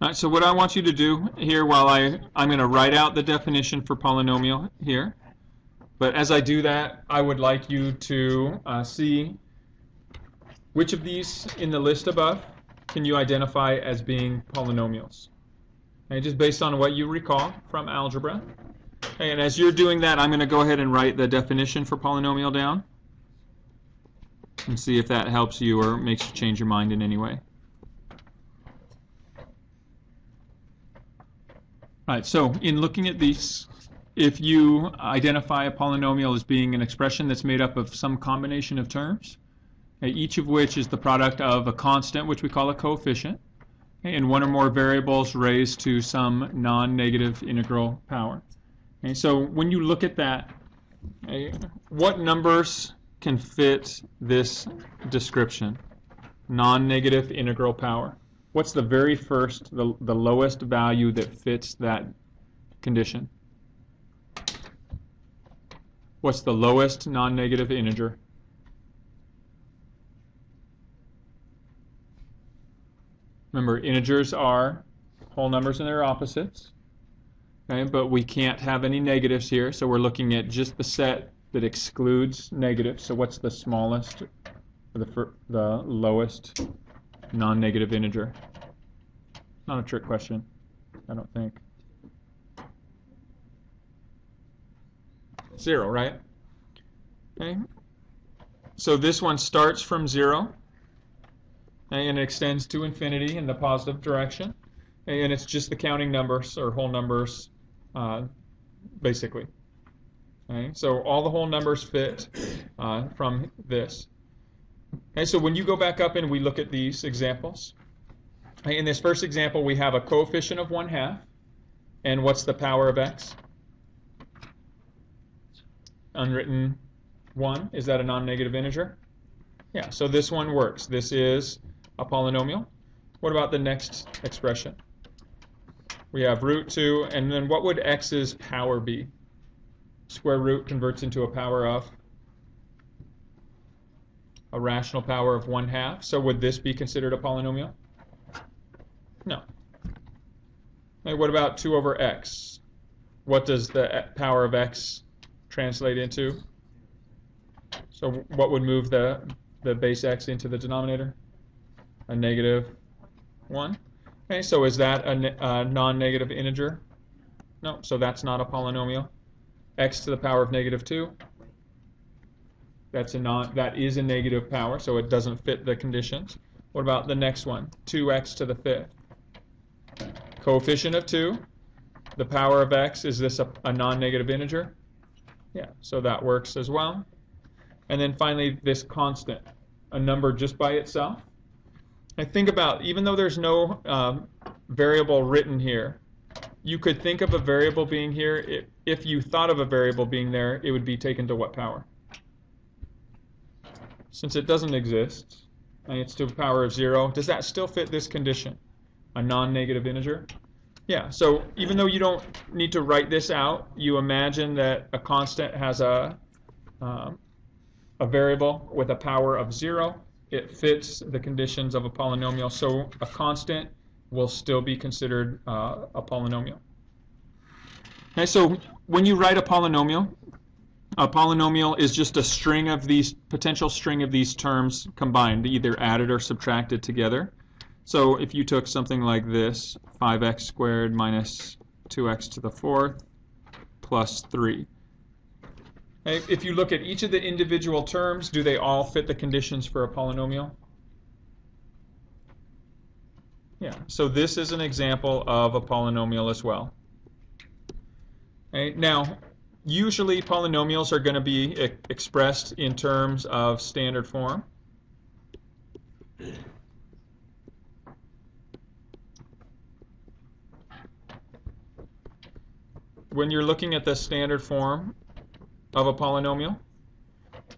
All right, so what I want you to do here while I'm going to write out the definition for polynomial here. But as I do that, I would like you to see which of these in the list above can you identify as being polynomials. Okay, just based on what you recall from algebra. Okay, and as you're doing that, I'm going to go ahead and write the definition for polynomial down and see if that helps you or makes you change your mind in any way. All right, so in looking at these, if you identify a polynomial as being an expression that's made up of some combination of terms, each of which is the product of a constant, which we call a coefficient, and one or more variables raised to some non-negative integral power. Okay, so when you look at that, what numbers can fit this description? Non-negative integral power. What's the very first, the lowest value that fits that condition? What's the lowest non-negative integer? Remember, integers are whole numbers and their opposites. Okay, but we can't have any negatives here, so we're looking at just the set that excludes negatives. So what's the smallest, or the lowest non-negative integer? Not a trick question, I don't think. 0, right? Okay. So this one starts from 0, and it extends to infinity in the positive direction. And it's just the counting numbers, or whole numbers, basically. Okay. So all the whole numbers fit from this. Okay, so when you go back up and we look at these examples, in this first example we have a coefficient of 1/2, and what's the power of x? Unwritten 1. Is that a non-negative integer? Yeah, so this one works. This is a polynomial. What about the next expression? We have root 2, and then what would x's power be? Square root converts into a power of a rational power of 1/2. So would this be considered a polynomial? No. Okay, what about 2 over x? What does the power of x translate into? So what would move the base x into the denominator? A -1. Okay, so is that a non-negative integer? No, so that's not a polynomial. X to the power of -2. That is a negative power, so it doesn't fit the conditions. What about the next one? 2x to the 5th. Coefficient of 2. The power of x, is this a non-negative integer? Yeah, so that works as well. And then finally, this constant, a number just by itself. And think about, even though there's no variable written here, you could think of a variable being here. If you thought of a variable being there, it would be taken to what power? Since it doesn't exist, and it's to the power of 0, does that still fit this condition? A non-negative integer? Yeah, so even though you don't need to write this out, you imagine that a constant has a variable with a power of 0. It fits the conditions of a polynomial, so a constant will still be considered a polynomial. Okay, so when you write a polynomial is just a string of these, potential string of these terms combined, either added or subtracted together. So if you took something like this, 5x squared minus 2x to the 4th plus 3. If you look at each of the individual terms, do they all fit the conditions for a polynomial? Yeah, so this is an example of a polynomial as well. Okay, now, usually polynomials are going to be expressed in terms of standard form. When you're looking at the standard form of a polynomial,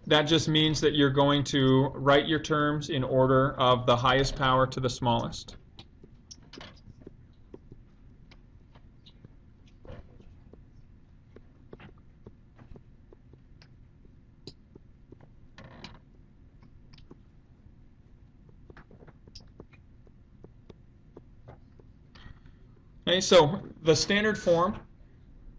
that just means that you're going to write your terms in order of the highest power to the smallest. Okay, so the standard form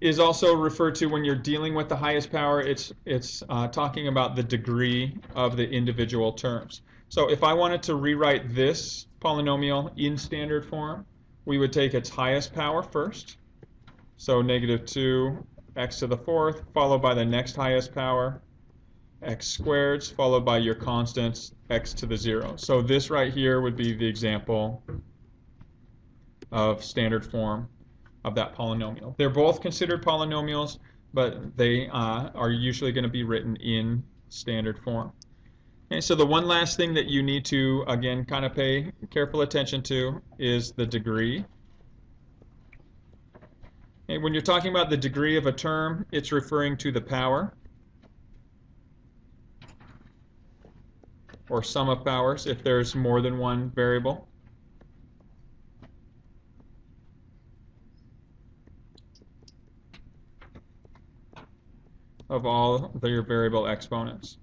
is also referred to when you're dealing with the highest power. It's talking about the degree of the individual terms. So if I wanted to rewrite this polynomial in standard form, we would take its highest power first. So negative 2 x to the fourth, followed by the next highest power, x squared, followed by your constants, x to the 0. So this right here would be the example of standard form of that polynomial. They're both considered polynomials, but they are usually going to be written in standard form. Okay, so the one last thing that you need to, again, kind of pay careful attention to is the degree. Okay, when you're talking about the degree of a term, it's referring to the power, or sum of powers if there's more than one variable. Of all your variable exponents.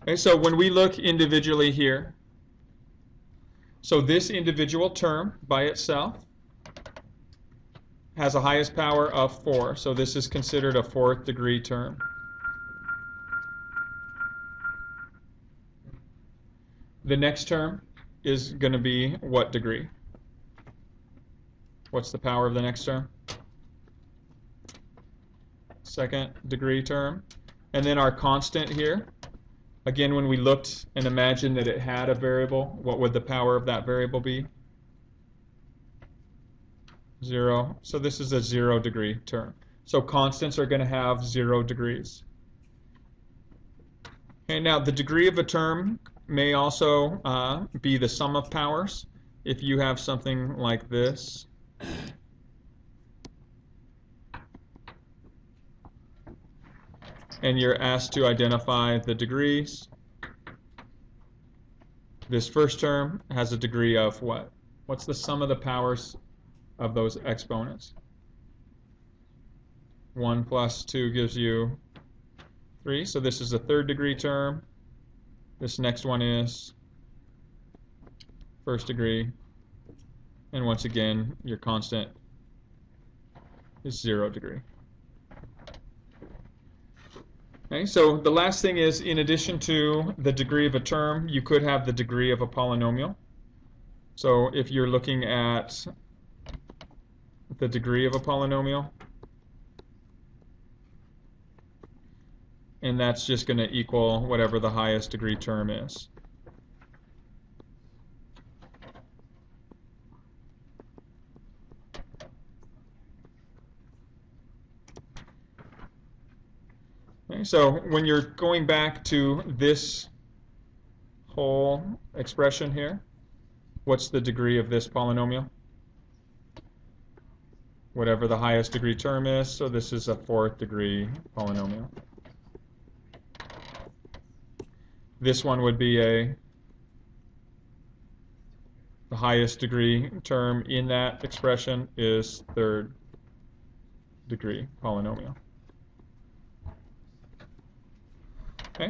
Okay, so when we look individually here, so this individual term by itself has a highest power of 4, so this is considered a 4th degree term. The next term is going to be what degree? What's the power of the next term? 2nd degree term. And then our constant here, again, when we looked and imagined that it had a variable, what would the power of that variable be? 0. So this is a 0 degree term. So constants are going to have 0 degrees. Okay, now the degree of a term may also be the sum of powers. If you have something like this, and you're asked to identify the degrees, this first term has a degree of what? What's the sum of the powers of those exponents? 1 plus 2 gives you 3, so this is a 3rd degree term. This next one is 1st degree, and once again, your constant is 0 degree. Okay, so the last thing is, in addition to the degree of a term, you could have the degree of a polynomial. So if you're looking at the degree of a polynomial, and that's just going to equal whatever the highest degree term is. Okay, so when you're going back to this whole expression here, what's the degree of this polynomial? Whatever the highest degree term is, so this is a 4th degree polynomial. This one would be the highest degree term in that expression is 3rd degree polynomial.